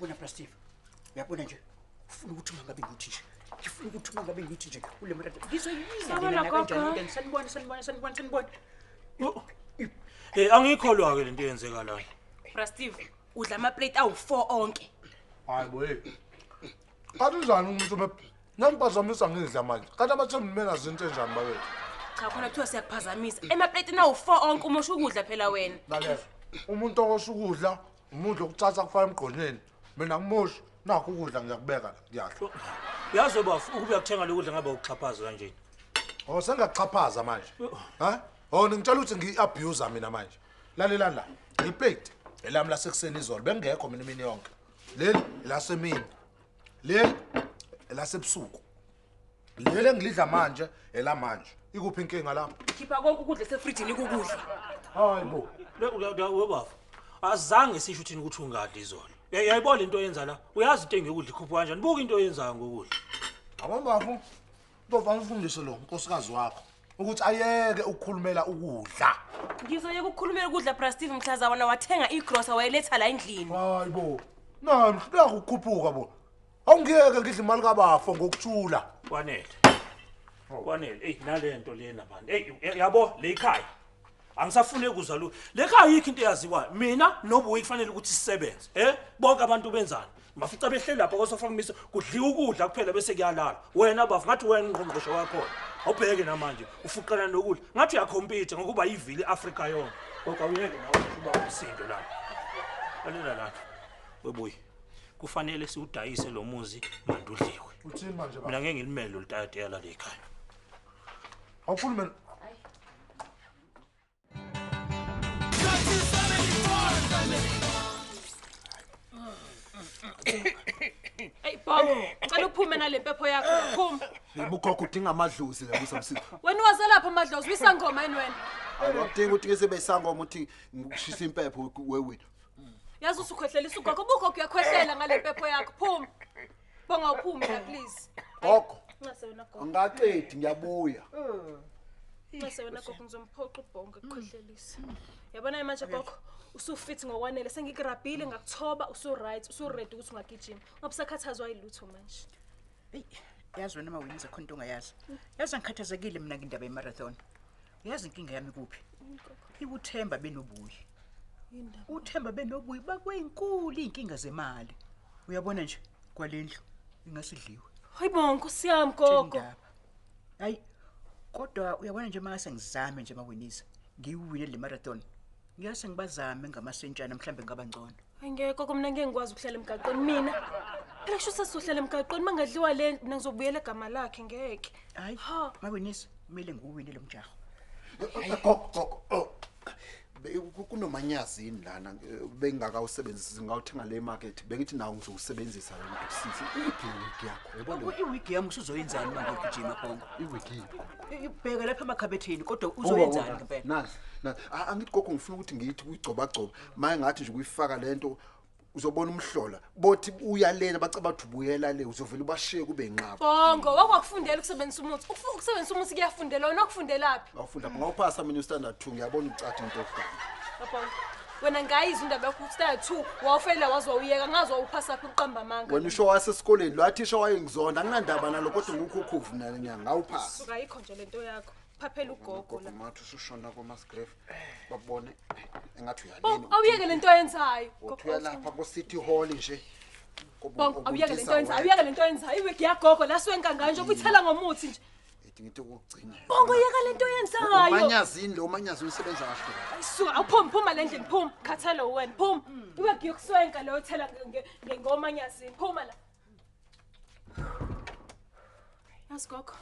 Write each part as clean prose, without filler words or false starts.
Uyabona Steve. Uyabona nje. Ufuna ukuthi mangabe ngithi nje. Ngifuna ukuthi mangabe ngithi nje kule mara. Ngizoyibiza mina kanjani sanibona. Angikholwa ke lento eyenzekalayo. Steve, udla ama plate awu4 onke. Hayi boy. Kanjani umuntu ngiphazamisa ngidla manje. Kanti abathembi mina zinto enjani bawethu? Cha khona kuthiwa siyakuphazamisa. Ema plate nawu4 onke uma usho ukudla phela wena. Lalela. Umuntu okosha ukudla, umuntu okuthatha kufaka emgqonyeni. Mina ngimoshi nakho ukudla ngiyakubeka kuyahla. Uyazi bafu ukube yakuthenga lokudla ngabe ukuxhaphaza kanjeni. Oh sengakuxhaphaza manje. Ha? Oh ngicela ukuthi ngiabuse mina manje. Lalela la. Iplate elami lasekuseni izolo bengekho mina imini yonke. Leli lasemini. Leli lasebusuku. Leli engilidla manje elamanje. Ikuphi inkinga lapho? Khipha konke ukudla esefridini kukudla. Hayibo. Webafu. Azange sisho uthini ukuthi ungadli izolo. Yayibona into oyenza la. Uyazi into engekudla ikhupha kanjani. Buka into oyenzayo ngokudla. Abambafu. Uzofana ufundise lo nkosikazi wakho ukuthi ayeke ukukhulumela ukudla. Ngizoyeka ukukhulumela ukudla Steve mhlaza wona wathenga igrocer wayeletha la endlini. Hayibo. Nami siya ukukhuphuka bo. Awungiyeke ngidla imali kabafo ngokuthula. Kwanele. Kwanele. Nalento lena manje. Yabo le ekhaya. Angisafune ukuzwa lo. Le ekhaya yikho into eyaziwayo. Mina nobuyi kufanele ukuthi sisebenze. Bonke abantu benzani? Mafica behleli lapha kosofa kumisa kudliwa ukudla kuphela bese kuyalala. Wena bafu ngathi wena ngqongqosho wakho. Awubheke namanje ufuqana nokudla. Ngathi uyacompete ngokuba yivili Africa yonke. Kodwa uyeke nawe uba umsindo la. Alela la. Webuyi. Kufanele siudayise lo muzi mandudliwe. Uthini manje ba? Mina ngeke ngilimele ulitayela la ekhaya. Awukhulume. Hey Bongo, cela uphume nale mpepho yakho. Phuma. Ubukhokho udinga amadlozi la kusamsini. Wena wazelapha amadlozi wisangoma yini wena? Awudinga ukuthi ke sebe isangoma uthi ngishisa impepho wewena. Yazi usukhwehlelisa ugogo ubukhokho uyakhwehlela ngale mpepho yakho. Phuma. Bonga uphume la please. Gogo. Ngase wena gogo. Angaqedi ngiyabuya. Ngase wena gogo ngizomphoqa uBongo ekukhwehlelisa. Yabona manje gogo usufit ngokwanele sengikurabhile ngakuthoba usuright usuready ukuthi ungagijima. Ngabusakhathazwa yilutho manje. Hey, yazi wena mawiniza khona into ongayazi. Yazi ngikhathazekile mina ngindaba yemarathon. Yazi inkinga yami kuphi? Ikuthemba benobuyi. Uthemba benobuyi bakweyinkulu inkinga zemali. Uyabona nje kwalendlu ingasidliwe. Hayibonke siyami gogo. Hayi kodwa uyabona nje mase ngizame nje mawiniza. Ngiwine le marathon. Ngiyase ngibazame ngamasentshana mhlambe ngaba ngcono. Angeke gogo mina ngeke ngikwazi ukuhlala emgaqweni mina. Phela kusho sasuhlela emgaqweni mangadliwa le ngizobuyela egama lakhe ngeke. Hayi mawinisa kumele ngiwine lo mjaho. Gogo. Kunomanyazi yini lana bengingakawusebenzisi ngawuthenga le market bengithi nawo ngizowusebenzisa wena kusisi iwiki yakho yabona iwiki yami usuzoyenzani manje ukujima Bongo iwiki ibheka lapha emakhabetheni kodwa uzoyenzani ngempela nazi angithi gogo ngifuna ukuthi ngithi kuyigcoba gcoba maye ngathi nje kuyifaka lento uzobona umhlola bothi uyalena bacabathu ubuyela le uzovela ubashiye kube inqaba Bongo wakwakufundela ukusebenzisa umuthi ukusebenzisa umuthi kuyafundela wena ukufundela awufunda ngawuphasa mina standard 2 ngiyabona ucathi into ofana Bongo wena ngayiza indaba yakho standard 2 wawufela wazwa uyeka ngazwa uphasa kuqamba amanga wena usho wasesikoleni lo athisha wayengizonda anginandaba nalo kodwa ngukukhuvu nani nyanga ngawuphasa suka yikho nje lento yakho phaphela ugogo la ngathi usushona kwamasgrave babone engathi uyalena awuyeke lento yenzayo uthi lapha ko city hall nje Bongo awuyeke lento yenzayo awuyeke lento yenzayo iwiki yagogo laswenka nganje ubuyithela ngomuthi nje ngithi ukugcina Bongo yeka lento yenzayo umanyazini lo manyazi usebenza kahle suka awuphuma le ndlini phuma khathalo wena phuma iwiki yokuswenka lo uthela ngomanyazini phuma la Yasigogo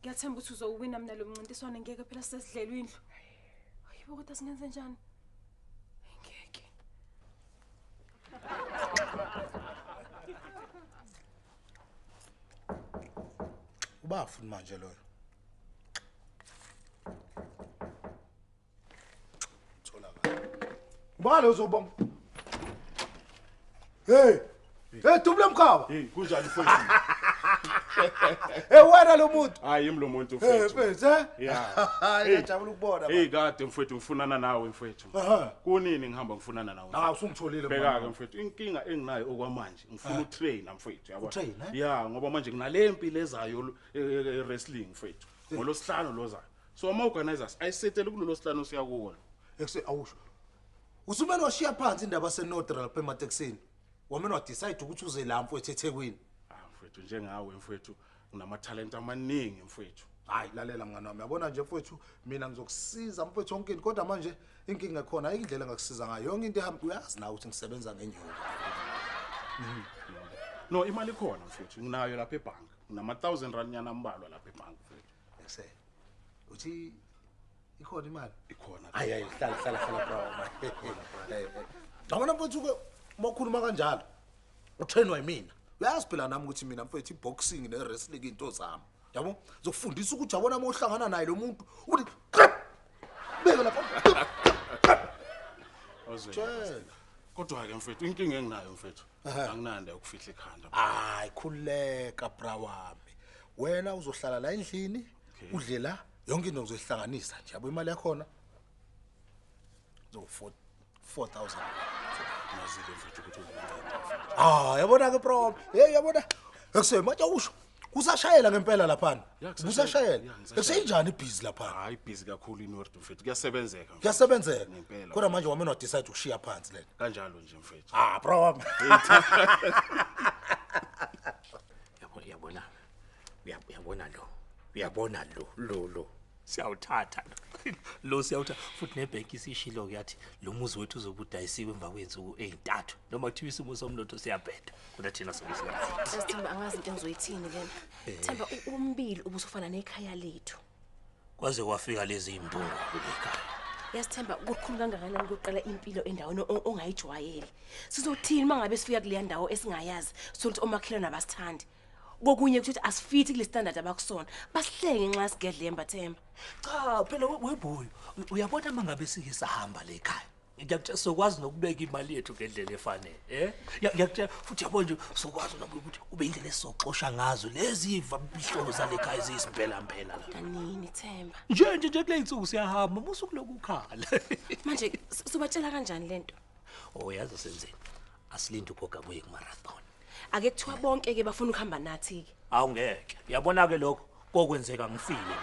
Ngiyathemba ukuthi uzowina mina lo mncintiswano ngeke phela sesidlelwe indlu. Hayibo kodwa singenze njani? Ngeke. Ubafuni manje loyo. Tholakala. Ubale uzobonga. Hey, double mkhaba. Hey, kunjani mfowethu? Wena lo muntu. Hayi yimi lo muntu mfethu. Mfethu, eh? Yeah. Hayi ngiyajabula ukubona. Hey kade mfethu ngifunana nawe mfethu. Kunini ngihamba ngifunana nawe? Ah usungitholile Bheka ke mfethu inkinga enginayo okwamanje ngifuna utrain mfethu yabo. Utrain, eh? Yeah ngoba manje nginale impilo ezayo wrestling mfethu. Ngolosihlanu lozayo. So ama organizers ayisetele kulolo sihlanu siya kuwo. Ekuse awusho. Usumene washiya phansi indaba seNodra lapha emaTexini. Wamene wa decide ukuthi uze la mfowethu eThekwini. Mfethu njengawe mfethu nginama talent amaningi mfethu. Hayi lalela mngani wami yabona nje mfowethu mina ngizokusiza mfowethu yonke into kodwa manje inkinga khona indlela ngakusiza ngayo yonke into ehamba uyazi nawe ukuthi ngisebenza ngenyuka. No imali khona mfethu nginayo lapha ebhanki. Nginama 1000 rand nyana ambalwa lapha ebhanki mfethu. Ekuse. Uthi ikhona imali? Ikhona. Hayi hlala bro. Ngabona mfowethu ke mokhuluma kanjalo. Utrainwa yimina. Uyazi phela nami ukuthi mina mfowethu iboxing ne-wrestling into zami. Yabo? Ngizokufundisa ukuthi yabona uma uhlangana naye lo muntu uthi beka lapha. Ozwe. Kodwa ke mfethu inkinga enginayo mfethu. Anginanda ukufihla ekhanda. Hayi khuleka bra wami. Wena uzohlala la endlini udle la yonke into ngizohlanganisa nje yabo imali yakho zo 4000. Ngazile mfethu ukuthi Yabona ke bro. Hey yabona. Ekuse manje usho kusashayela ngempela lapha. Kusashayela. Ekuseyinjani ibhizi lapha? hayi busy kakhulu iNord mfethu kuyasebenzeka. Kuyasebenzeka. Kodwa manje wamena decide ukushiya phansi lena. Kanjalo nje mfethu. Bro wami. Uyabona lo. Siyawuthatha lo siyawuthatha futhi nebhenki isishilo kuyathi lo muzi wethu uzobudayisiwe emva kwensuku ezi3 noma kuthiwa isimo somnotho siyabheda kodwa thina sokusikanzi Sithemba angazi into engizoyithini lena. Themba umbili ubusufana nekhaya lethu. kwaze kwafika lezi impunga kulekhaya Yasithemba ukukhulu kangakanani ukuqala impilo endaweni ongayijwayeli. Sizothini mangabe sifika kule ndawo esingayazi sokuthi omakhelwane abasithandi. Kokunye ukuthi asifithi kule standard abakusona. Basihlenge nxa sigedlemba Themba. cha phela weboy uyabona mangabe sike sahamba lekhaya ngiyakutshela sokwazi nokubeka imali yethu ngendlela efanele ngiyakutshela futhi yabo nje sokwazi ukuthi ube indlela esizoxosha ngazo lezi ivabihlobo zalekhaya ezisimpela mpela la Kanini Themba? nje kule insuku siyahamba musuku lokukhala Manje sibatshela kanjani lento? yazi senzeni asilinde ugoga buye kumarathon Ake kuthiwa bonke ke bafuna ukuhamba nathi ke. awungeke uyabona ke lokho kokwenzeka ngifile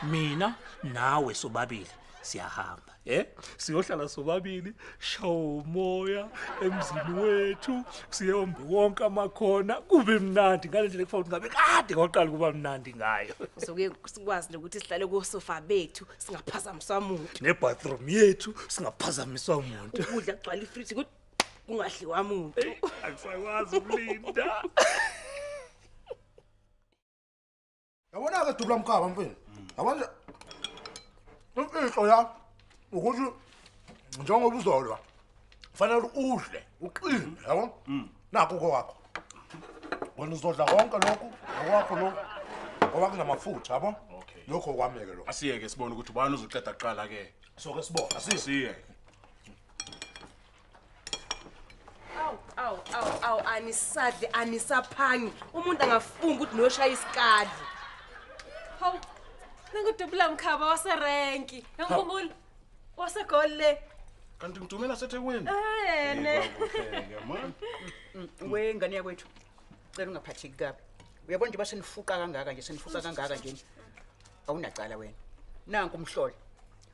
mina nawe sobabili siyahamba siyohlala sobabili shawo umoya emzini wethu siyombe wonke amakhona kube mnandi ngalendlela ekufanele ngabe kade kwaqala kuba mnandi ngayo Soke sikwazi ukuthi sihlale ku sofa bethu singaphazamiswa umuntu. nebathroom yethu singaphazamiswa umuntu Ukudla kugcwala ifridge ukuthi kungadliwa umuntu. akusakwazi ukulinda Yabona ke dubla mkhaba mfini. Yabona imfihlo ya ukuthi njengoba uzolwa fanele udle uqine yabo nakho kwakho. Wena uzodla konke lokhu okwakho lokhu ngoba kunamafutha yabo. Lokho kwameke lo. Asiyeke sibone ukuthi ubani uzoqeda kuqala ke. Soke sibona Asiyeke. Awu anisadle anisaphangi. Umuntu angafunga ukuthi noshaya isikali. Hawu. Ngikudubula mkhaba waserenki. Ngikhumbula wasegole. Kanti ngidumela seThekwini. Yene. Man. Wengane yakwethu. Cela ungaphathiki kabi. Uyabona nje basenifuqa kangaka nje senifuqa kangaka nje. Awunacala wena. Nanku umhlolo.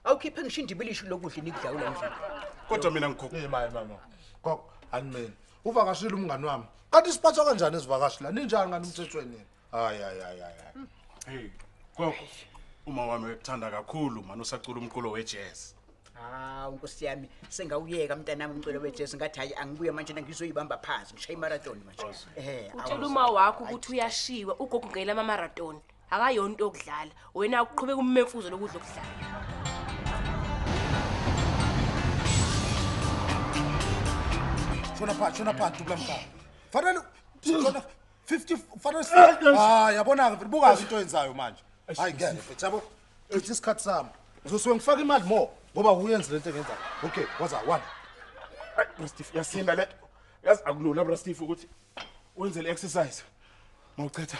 Awukhiphe ngisho indibilisho lokudla nikudlawula endlini. Kodwa mina ngikhokha. mama. Kok animeni. Uvakashile umngani wami. Kanti siphatha kanjani isivakashi la? Ninjani ngani umthethweni? Hayi. Hey, gogo. Uma wami ekuthanda kakhulu manje usacula umculo wejazz. Unkosi yami sengawuyeka mntanami umculo wejazz ngathi hayi angibuye manje ngizoyibamba phansi ngishaye marathon manje. Utshela uma wakho ukuthi uyashiwa ugogo ngela ama marathon. Akayonto okudlala. Wena uqhubeka umemfuzo lokudla okudlala. Shona phansi dubla mkhaba. Fanele shona 50 fanele yabona ke buka into yenzayo manje. Hayi ngeke mfethu yabo. Ithi isikhathi sami. Uzosuke ngifaka imali more ngoba uyenza lento engenza. Okay, waza 1. Bro Steve, yasinda le. Yazi akulula bro Steve ukuthi wenze le exercise. Mawucetha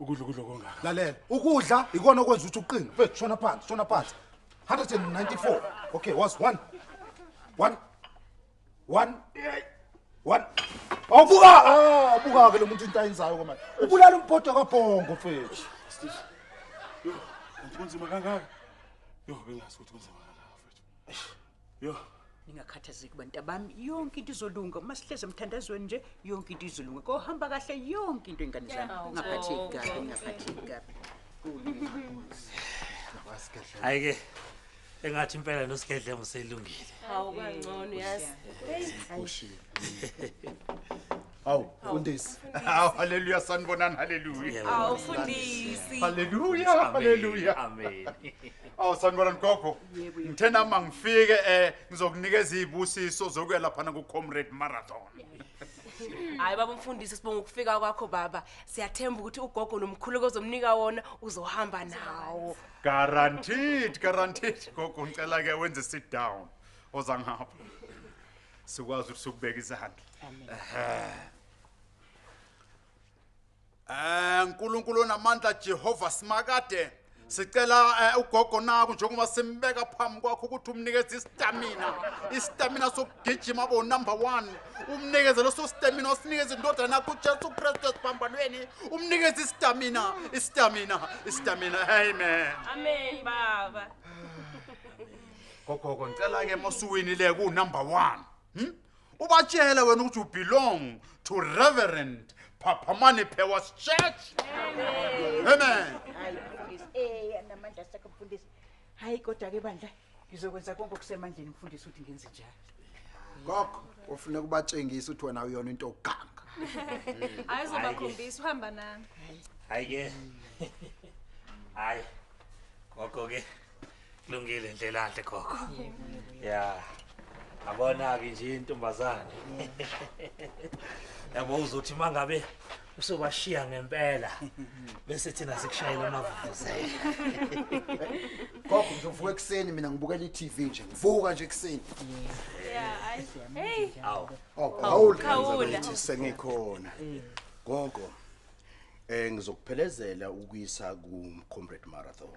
ukudla kongaka. lalela ukudla ikona okwenza ukuthi uqine mfethu shona phansi 194 okay was 1 buka ke lo muntu into ayenzayo kwamanje ubulala umphoto kaBhongo mfethu Kunzima kangaka. Yo bengazi ukuthi kunzima kangaka mfethu. Yo Ningakhathazeki bantu bami yonke into izolunga uma sihleze emthandazweni nje yonke into izolunga kohamba kahle yonke into ingane zami ngaphatheki kabi Hayi ke engathi impela nosigedle muselungile. Hawu kangcono yazi. Hawu fundisi. Haleluya sanibonani haleluya. Awu fundisi. Haleluya. Amen. Awu sanibonani gogo. Ngithena mangifike ngizokunikeza izibusiso zokuya lapha ku Comrade Marathon. Hayi baba umfundisi sibonga ukufika kwakho baba. Siyathemba ukuthi ugogo nomkhulu ozomnika wona uzohamba nawo. Guaranteed gogo ngicela ke wenze sit down. Oza ngapha. Sikwazi ukuthi sikubeka izandla. Nkulunkulu namandla Jehova simakade sicela ugogo naku njengoba simbeka phambi kwakho ukuthi umnikeze istamina sokugijima bo number 1 umnikeze leso stamina osinikeze indodana yakho uJesu Kristu esiphambanweni umnikeze istamina Amen baba. gogo ngicela ke mosuwinile ku number 1 ubatshele wena ukuthi you belong to Reverend Papa Mani Pewas Church. Amen. hayi mfundisi namandla sakho mfundisi hayi kodwa ke bandla ngizokwenza konke okusemandleni mfundisi ukuthi ngenze njalo Gogo ufuna kubatshengisa ukuthi wena uyona into oganga. Hayi uzobakhombisa uhamba nami. Hayi ke. Hayi. Gogo ke. Kulungile indlela enhle gogo. Ya. Abona ke nje intombazane. Yabo uzothi mangabe usobashiya ngempela bese thina sikushayela amavuvuzela. Gogo ngizovuka ekseni mina ngibukela iTV nje ngivuka nje ekseni. Yeah, hey. Hawu Khawula. Sengikhona. Gogo. Ngizokuphelezela ukuyisa ku Comrade Marathon.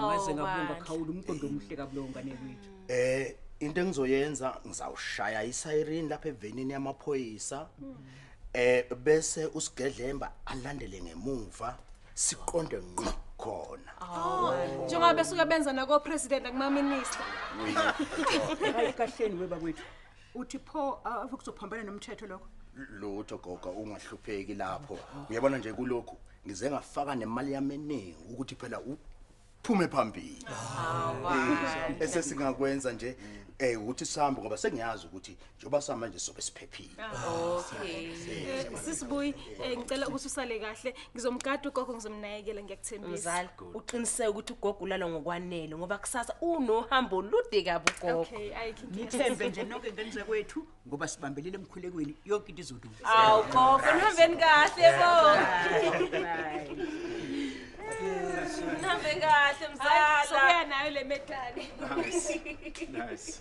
waze ngabonga khawula umqondo omuhle kabulonga nekwethu Into engizoyenza ngizawushaya isiren lapha evenini yamaphoyisa. Bese usigedlemba alandele ngemuva siqonde ngqo khona. Njengoba besuke benza nako president akuma minister. hayi kahleni weba kwethu uthi pho akuzophambana nomthetho lokho Lutho gogo ungahlupheki lapho. Ngiyabona nje kulokhu ngize ngafaka nemali yami eningi ukuthi phela uphume phambili. Esesingakwenza nje ukuthi sihambe ngoba sengiyazi ukuthi njoba samanje sobe siphephile. Okay. Sisibuyi ngicela ukuthi usale kahle ngizomgada ugogo ngizomnayekela ngiyakuthembisa. Mzali uqiniseke ukuthi ugogo ulala ngokwanele ngoba kusasa unohambo lude kabi ugogo. Okay, ayikho. nithembe nje nonke ngenize kwethu ngoba sibambelele emkhulekweni yonke into izolunga Awu gogo nihambeni kahle bo. Nihambe kahle mzala. Sokuya nayo le medali. Nice.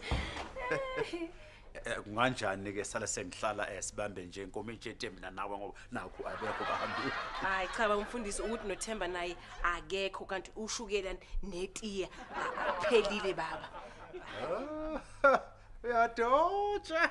Kunganjani ke sala sengihlala sibambe nje inkomo entshete mina nawe ngoba nakho abekho bahambi. Hayi cha bamfundisi ukuthi noThemba naye akekho kanti ushukela netiya aphelile baba. Uyadotsha.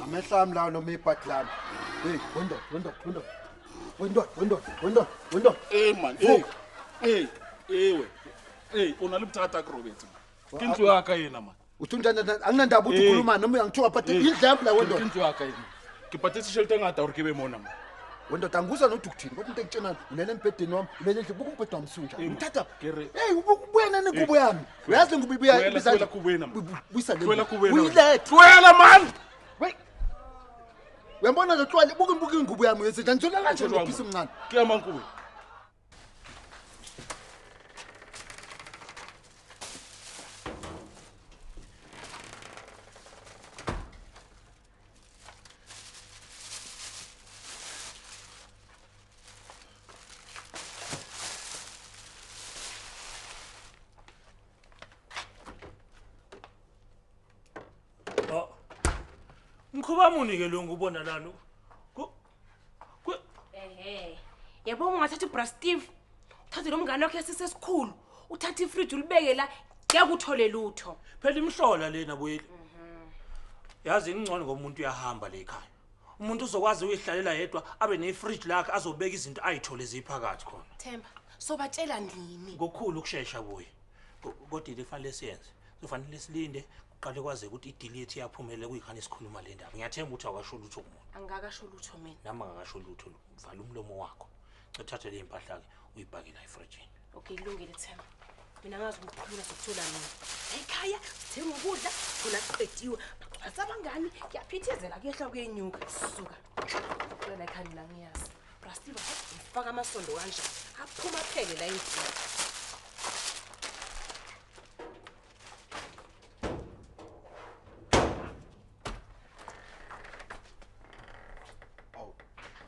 Amehlami la noma ibhatlami. Hey, wendo. Man. Ewe. Unalibuthatha ku Robert. Kindlu yakhe yena man. Uthunjana anginandaba ukuthi ukhuluma noma uyangithiwa but indlambu la wendo. Kindlu yakhe yena. Ngiphathisa ishelter engada or kibe mona man. Wendo tanguza nodukuthini kodwa into engitshena ulele embhedeni wami ulele nje buku umbhede wami sunja. Ngithatha. Hey, ubuya nani kubo yami? Uyazi ngubibuya ibizana. Kwela kubena man. Buyisa le. Kwela kubena. Uyilethe. Kwela man. Wait. Uyambona lo twali buki ingubo yami yesenza ngizona kanje ngophisa umncane. Kuyamankube. Mkhuba muni ke lo ngubona lana. Yabo ungathatha uBra Steve. Uthathe lo mngane wakhe sisesikhulu. Uthatha ifridge ulibeke la, ngeke uthole lutho. Phela imhlola lena boyeli. Yazi ingcono ngomuntu uyahamba la ekhaya. Umuntu uzokwazi uyihlalela yedwa abe ne-fridge lakhe azobeka izinto ayithole ziphakathi khona. Themba, sobatshela nini? Ngokukhulu ukusheshsha boy. Kodwa lefanele siyenze. Kufanele silinde uqale kwaze ukuthi i-delete iyaphumelela kuyikhani isikhuluma le ndaba. Ngiyathemba ukuthi awasho lutho kumuntu. Angakasho lutho mina. Nami angakasho lutho. Vala umlomo wakho. Cethathe le impahla ke uyibhake la efridge. Okay, kulungile Themba. Mina ngazi ukukhuluma sokuthola mina. Ekhaya sithenga ukudla, khona kuqediwe. Asabangani kuyaphithizela kuyehla kuyenyuka sisuka. Wena ekhaya la ngiyazi. Bra Steve ufaka amasondo kanjani? Aphuma phele la endlini.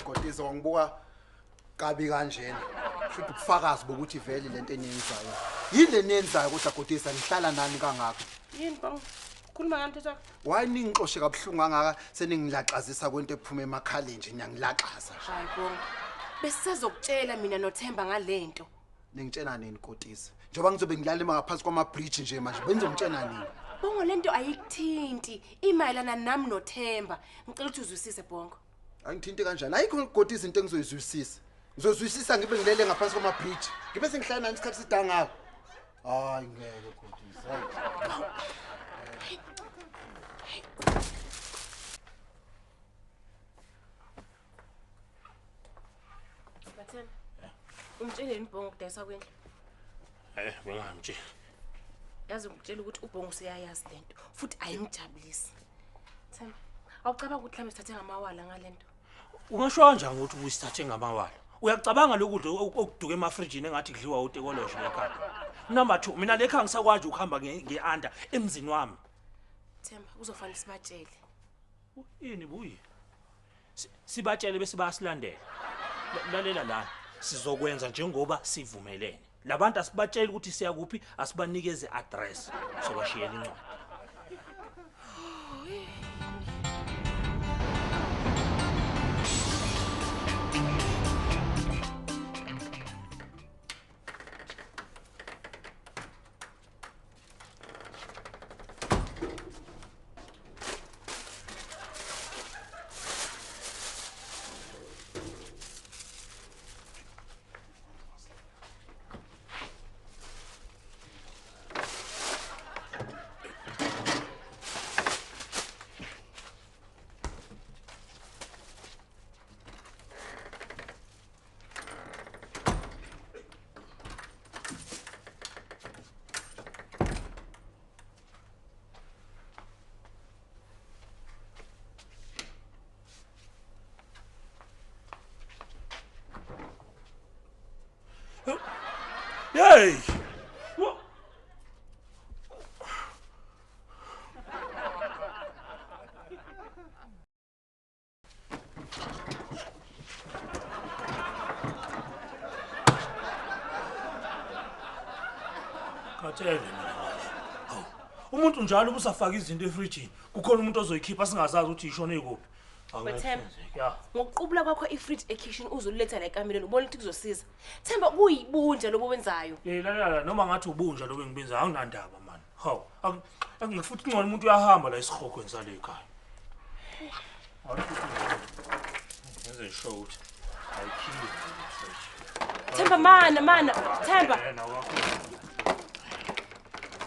Kodwa ngibuka kabi kanjena. Futhi ubufakazi bokuthi vele lento eniyenzayo. Yile niyenzayo kodwa Godisa nihlala nani kangaka? Yini bang? Khuluma ngani mthethwa? Why ningixoshe kabuhlungu kangaka seningilaxazisa kwento ephuma emakhaleni nje niyangilaxaza. Hayi bonke. Besizokutshela mina noThemba ngalento. Ningitshena nini Godisa? Njoba ngizobe ngilalima ngaphansi kwama-bridge nje manje benzongitshena nini? Bongo lento ayikuthinti. Imayelana nami noThemba. Ngicela ukuthi uzwisise bongo. Angithinti kanjani? Ayikho Godisa into engizoyizwisisa. Ngizozwisisa ngibe ngilele ngaphansi kwama-bridge. Ngibe sengihlala nani isikhathi sidangaka. Hayi ngeke Godisa. Bathemba. Umtsheleni bongo kudayisa kwendlu. Bengamtshela. Yazi ngikutshela ukuthi ubongo useyayazi lento futhi ayingijabulisi. Themba, awucabanga ukuthi mhlambe sithathe ngamawala ngalento. Ungasho kanjani ukuthi uyisithathe ngamawala? Uyacabanga lokudla okuduka emafrijini engathi kudliwa utekolosho lekhaya. Number 2, mina lekhaya ngisakwazi ukuhamba ngeanda emzini wami. Themba, uzofanele sibatshele. Yini buyi? Sibatshele bese bayasilandela. Lalela la, sizokwenza njengoba sivumelene. Labantu asibatshela ukuthi siya kuphi, asibanikeze address sobashiyela incwadi. Hey! Katshele mina. Hawu. Umuntu njalo ubusafaka izinto efrijini. Kukhona umuntu ozoyikhipha singazazi ukuthi ishone kuphi. Bathemba. Ya. Ngokuqubula kwakho ifridge ekitchen uzoletha la ekameleni ubona ukuthi kuzosiza. Themba kuyibunja lobo wenzayo. La noma ngathi ubunja lobe ngibenza anginandaba man. Hawu. Akufuthi ngcono umuntu uyahamba la isikhokho ensale ekhaya. Ngenze show ukuthi ayikhiwe. Themba mana, Themba.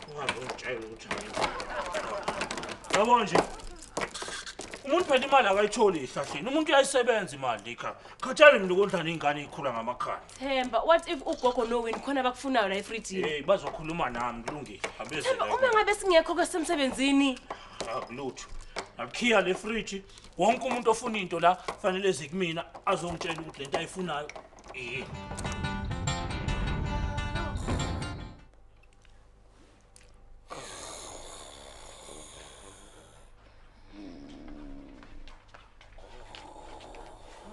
Ungazongitshela ukuthi yabo nje. Umuntu phela imali akayitholi ehlahleni. Umuntu uyayisebenza imali ekhaya. Khathele mina ukondlana ingane ikhula ngamakhaya. Themba, what if ugogo no win khona bakufunayo la efridge? Hey, bazokhuluma nami kulungile. Abeze Themba, la. ube ngabe singekho kwasemsebenzini. Akulutho. Akhiya le fridge. Wonke umuntu ofuna into la fanele zikumina azongitshela ukuthi lento ayifunayo.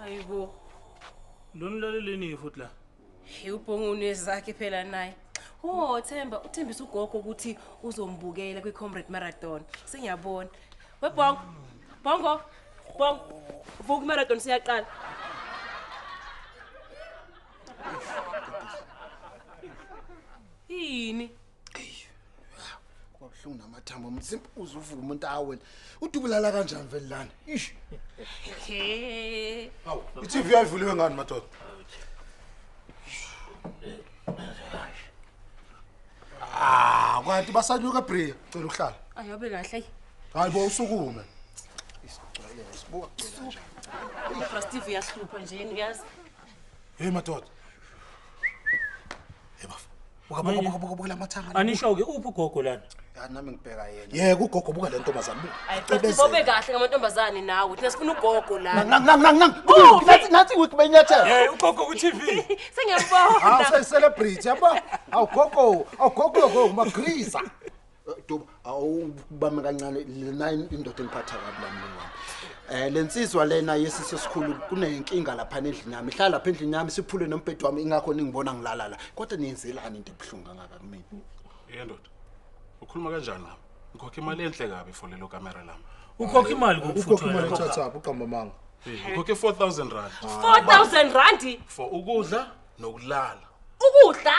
Hayibo. Lonilaleleni futhi la. Ubhongune zakhe phela naye. Oh Themba, uthembisa ugogo ukuthi uzombukela kwi-Comrade Marathon. Sengiyabona. Webhongo. Bongo. Vuka marathon siyaqala. Yini? Kwabuhlungu namathambo msimpi uzuvuka umuntu awe. Udubulala kanjani vele lana? Ish. Hawu, iTV ayivuliwe ngani madoda? Kwathi basanyuka Bria, cela uhlala. Ayobe kahle. Hayibo usukume. Isicwele sibuka cela kanjani. Steve yahlupha nje uyazi. Hey madoda. Hey bafu. Buka la mathanga. Anisho ke uphi ugogo lana? Ya nami ngibheka yena. Yeke ugogo buka le ntombazana. Bobe kahle ngamantombazane nawe. Thina sifuna ugogo la. Nathi ukubenyathela. Hey ugogo ku TV. Sengiyabona. Hawu celebrate yaba. Awugogo umagrisa. Duba awubame kancane lena indoda engiphatha kabi la mlungwane. Lensizwa lena yesisi esikhulu kunenkinga lapha endlini yami. Ihlala lapha endlini yami siphule nombhedo wami ingakho ningibona ngilala la. Kodwa niyenzelani into ebhlungu kangaka kumina? Yendoda. Ukhuluma kanjani lapha? Ngikhokha imali enhle kabi for lelo camera lami. Ukhokha imali Ukhokha imali ethathapo uqamba manga. Ngikhokhe 4,000 rand 4,000 rand for ukudla nokulala. ukudla.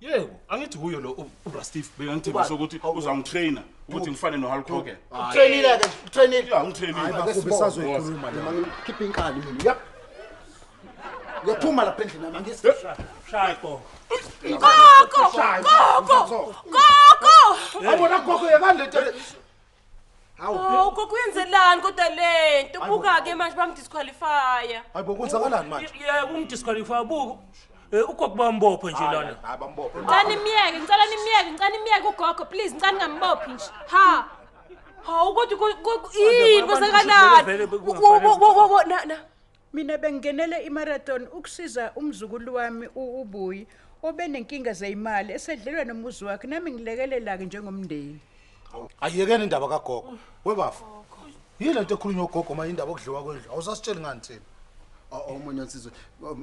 Yebo, angithi kuyo lo uBrastif bekangithembisa ukuthi uzangitrainer ukuthi ngifane noHulk Hogan. Trainile ke, trainile. Ya, ngitrainile. Hayi besazoyikhuluma le. Mangikhipha inkani mina. Yep. Yaphuma lapha endlini yami angisi. Shayiko. Gogo. Awubona gogo yakandle. Hawu gogo uyenzelani kodwa lento buka ke manje bangidisqualifya. Hayibo kwenzakalani manje? Yebo ungidisqualify buku. Ugogo bambopha nje lana. Hayi bambophe. Ngicela nimiyeke ugogo please ngicela ngambophi nje. Ha kodwa yini kwezakalani? Na Mina bengingenele imarathon ukusiza umzukulu wami uBuyi obenenkinga zeyimali esedlelwe nomuzi wakhe nami ngilekelela ke njengomndeni. Ayiyekeni indaba kagogo. Webafu. Yini lento ekhulunywa ugogo manje indaba okudliwa kwendlu. Awusasitsheli ngani thina? Omunye insizwe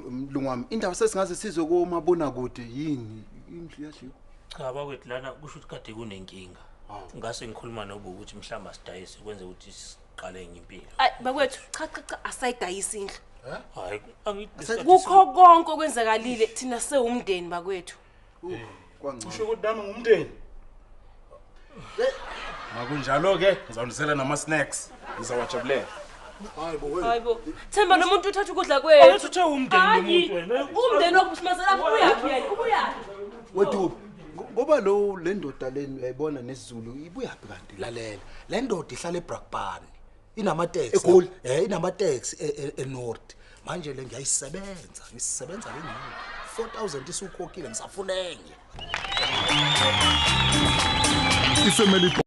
mlungu wami indaba sesingaze sizwe komabona kude yini indlu yadliwa. Cha bakwethu lana kusho ukuthi kade kunenkinga. Ngase ngikhuluma nobu ukuthi mhlamba sidayise kwenze ukuthi siqale impilo. Ay bakwethu cha asayidayisa indlu. Hayi angithi Kukho konke okwenzakalile thina sewumndeni bakwethu. Kwangcono. Usho ukuthi nami ngumndeni. Makunjalo ke ngizawunisela nama snacks. Ngizawajabulela. Hayibo. Themba nomuntu uthatha ukudla kwethu. Awuthi uthe umndeni nomuntu wena. Umndeni wokusimazela ubuyaphi yena? Ubuyaphi? Wedube. Ngoba lo le ndoda leni uyayibona nesizulu ibuyaphi kanti lalela. Le ndoda ihlala eBrakpan. Inama taxi. Inama taxi eNorth. Manje le ngiyayisebenza. Ngisebenza le ngini. 4,000 isukhokhile ngisafunenge. Ifamily